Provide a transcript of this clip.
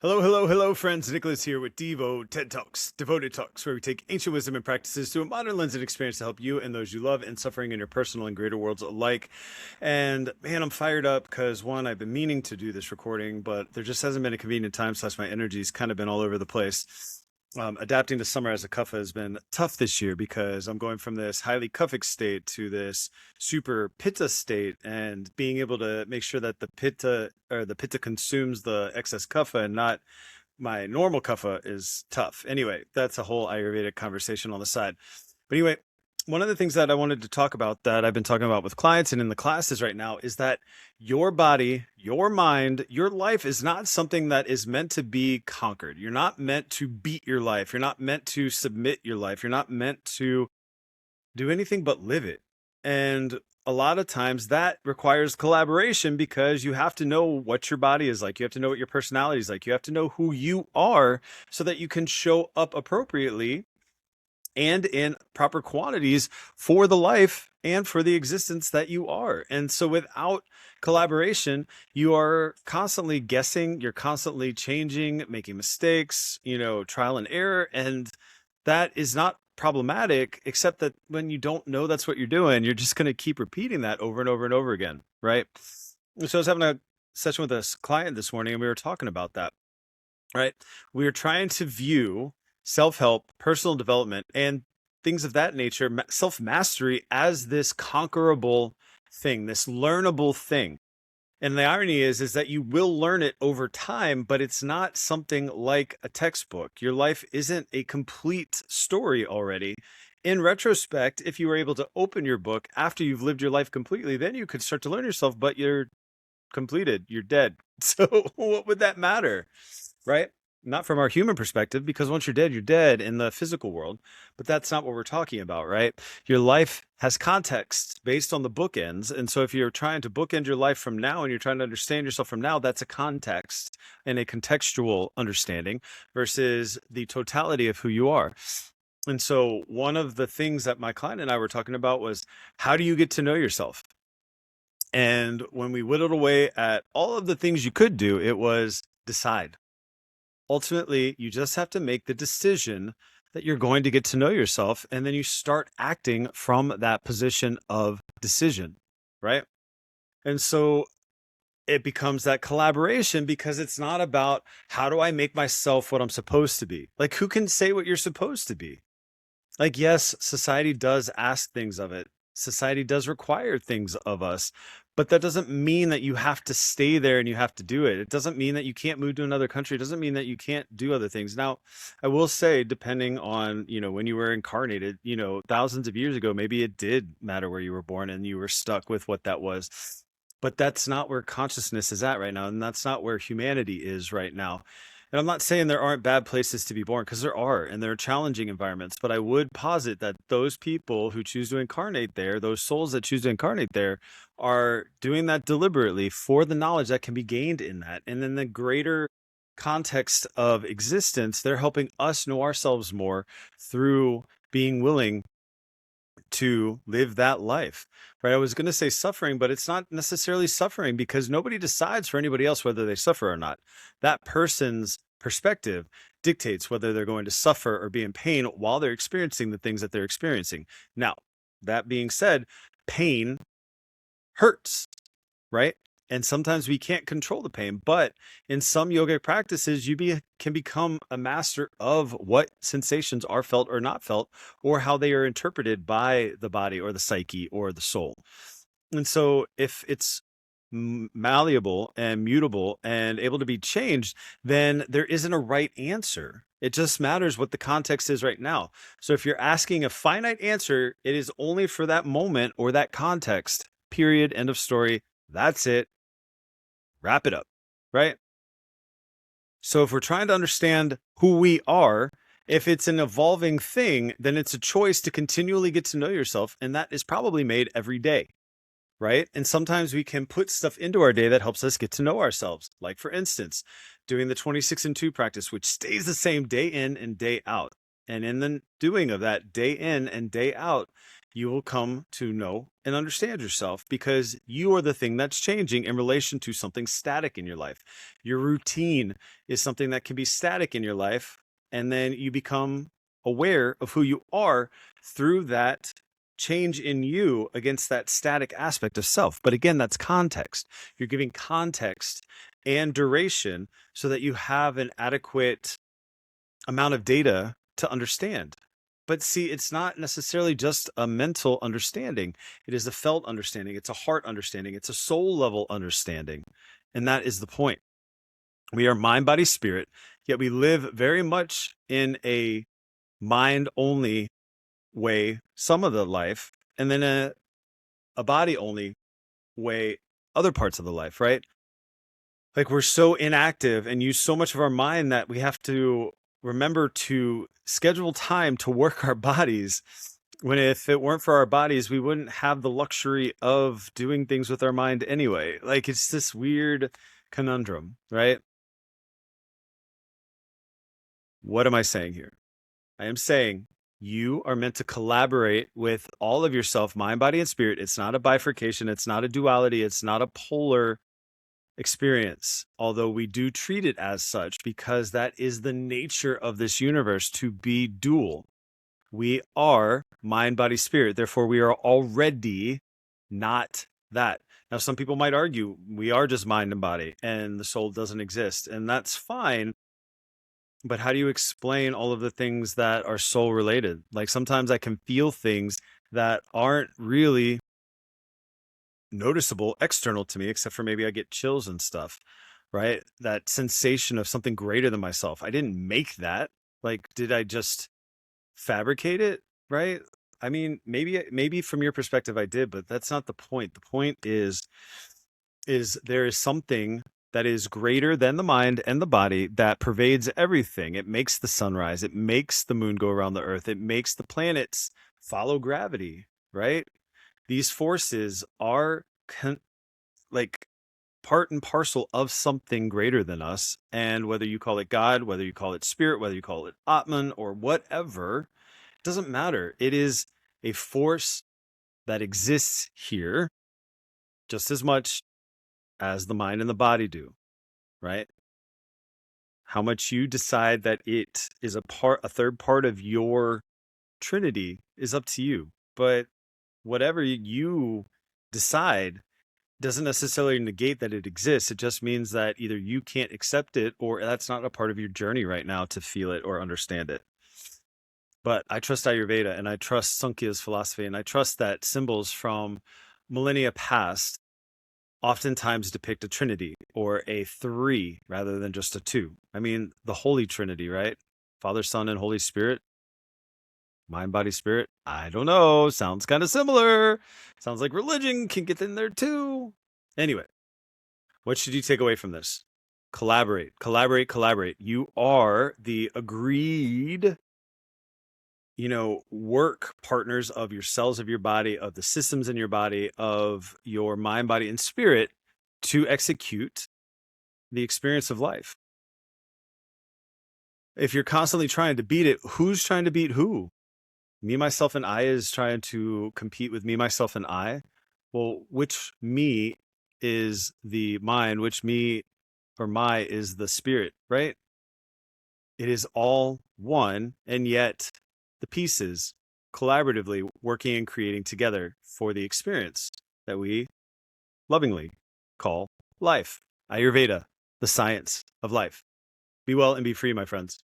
Hello, hello, hello, friends. Nicholas here with DIVO TED Talks, Devoted Talks, where we take ancient wisdom and practices to a modern lens and experience to help you and those you love and suffering in your personal and greater worlds alike. And man, I'm fired up because one, I've been meaning to do this recording, but there just hasn't been a convenient time, slash my energy's kind of been all over the place. Adapting to summer as a kapha has been tough this year because I'm going from this highly kaphic state to this super pitta state, and being able to make sure that the pitta consumes the excess kapha and not my normal kapha is tough. Anyway, that's a whole Ayurvedic conversation on the side. But anyway, one of the things that I wanted to talk about that I've been talking about with clients and in the classes right now is that your body, your mind, your life is not something that is meant to be conquered. You're not meant to beat your life. You're not meant to submit your life. You're not meant to do anything but live it. And a lot of times that requires collaboration because you have to know what your body is like. You have to know what your personality is like. You have to know who you are so that you can show up appropriately and in proper quantities for the life and for the existence that you are. And so without collaboration, you are constantly guessing, you're constantly changing, making mistakes, trial and error. And that is not problematic, except that when you don't know that's what you're doing, you're just going to keep repeating that over and over and over again. Right. So I was having a session with a client this morning and we were talking about that. Right. We are trying to view self-help, personal development, and things of that nature, self-mastery, as this conquerable thing, this learnable thing. And the irony is that you will learn it over time, but it's not something like a textbook. Your life isn't a complete story already. In retrospect, if you were able to open your book after you've lived your life completely, then you could start to learn yourself, but you're completed, you're dead. So what would that matter? Right? Not from our human perspective, because once you're dead in the physical world. But that's not what we're talking about, right? Your life has context based on the bookends. And so if you're trying to bookend your life from now and you're trying to understand yourself from now, that's a context and a contextual understanding versus the totality of who you are. And so one of the things that my client and I were talking about was, how do you get to know yourself? And when we whittled away at all of the things you could do, it was decide. Ultimately, you just have to make the decision that you're going to get to know yourself, and then you start acting from that position of decision, right? And so it becomes that collaboration, because it's not about how do I make myself what I'm supposed to be. Like, who can say what you're supposed to be? Like, yes, society does ask things of it. Society does require things of us, but that doesn't mean that you have to stay there and you have to do it. It doesn't mean that you can't move to another country. It doesn't mean that you can't do other things. Now, I will say, depending on, when you were incarnated, thousands of years ago, maybe it did matter where you were born and you were stuck with what that was. But that's not where consciousness is at right now. And that's not where humanity is right now. And I'm not saying there aren't bad places to be born, because there are, and there are challenging environments. But I would posit that those people who choose to incarnate there, those souls that choose to incarnate there, are doing that deliberately for the knowledge that can be gained in that. And then the greater context of existence, they're helping us know ourselves more through being willing to live that life, right? I was going to say suffering, but it's not necessarily suffering, because nobody decides for anybody else whether they suffer or not. That person's perspective dictates whether they're going to suffer or be in pain while they're experiencing the things that they're experiencing. Now, that being said, pain hurts, right? And sometimes we can't control the pain, but in some yogic practices, can become a master of what sensations are felt or not felt, or how they are interpreted by the body or the psyche or the soul. And so if it's malleable and mutable and able to be changed, then there isn't a right answer. It just matters what the context is right now. So if you're asking a finite answer, it is only for that moment or that context, period, end of story. That's it. Wrap it up, right? So if we're trying to understand who we are, if it's an evolving thing, then it's a choice to continually get to know yourself. And that is probably made every day, right? And sometimes we can put stuff into our day that helps us get to know ourselves. Like, for instance, doing the 26 and 2 practice, which stays the same day in and day out. And in the doing of that day in and day out, you will come to know and understand yourself, because you are the thing that's changing in relation to something static in your life. Your routine is something that can be static in your life, and then you become aware of who you are through that change in you against that static aspect of self. But again, that's context. You're giving context and duration so that you have an adequate amount of data to understand. But see, it's not necessarily just a mental understanding. It is a felt understanding. It's a heart understanding. It's a soul level understanding. And that is the point. We are mind, body, spirit, yet we live very much in a mind only way some of the life, and then a body only way other parts of the life, right? Like, we're so inactive and use so much of our mind that we have to remember to schedule time to work our bodies, when if it weren't for our bodies, we wouldn't have the luxury of doing things with our mind anyway. Like, it's this weird conundrum, right? What am I saying here? I am saying you are meant to collaborate with all of yourself, mind, body, and spirit. It's not a bifurcation. It's not a duality. It's not a polar experience, although we do treat it as such because that is the nature of this universe, to be dual. We are mind, body, spirit. Therefore, we are already not that. Now, some people might argue we are just mind and body and the soul doesn't exist, and that's fine. But how do you explain all of the things that are soul related? Like, sometimes I can feel things that aren't really noticeable external to me, except for maybe I get chills and stuff, right? That sensation of something greater than myself. I didn't make that. Like, did I just fabricate it? Right? I mean, maybe from your perspective I did, but that's not the point. The point is there is something that is greater than the mind and the body that pervades everything. It makes the sun rise. It makes the moon go around the earth. It makes the planets follow gravity, right? These forces are like part and parcel of something greater than us. And whether you call it God, whether you call it spirit, whether you call it Atman or whatever, it doesn't matter. It is a force that exists here just as much as the mind and the body do, right? How much you decide that it is a third part of your trinity is up to you. But whatever you decide doesn't necessarily negate that it exists. It just means that either you can't accept it or that's not a part of your journey right now to feel it or understand it. But I trust Ayurveda and I trust Sankhya's philosophy, and I trust that symbols from millennia past oftentimes depict a trinity or a three rather than just a two. I mean, the Holy Trinity, right? Father, Son, and Holy Spirit. Mind, body, spirit. I don't know. Sounds kind of similar. Sounds like religion can get in there too. Anyway, what should you take away from this? Collaborate, collaborate, collaborate. You are the agreed, work partners of your cells of your body, of the systems in your body, of your mind, body, and spirit to execute the experience of life. If you're constantly trying to beat it, who's trying to beat who? Me, myself, and I is trying to compete with me, myself, and I. Well, which me is the mind, which me or my is the spirit, right? It is all one, and yet the pieces collaboratively working and creating together for the experience that we lovingly call life. Ayurveda, the science of life. Be well and be free, my friends.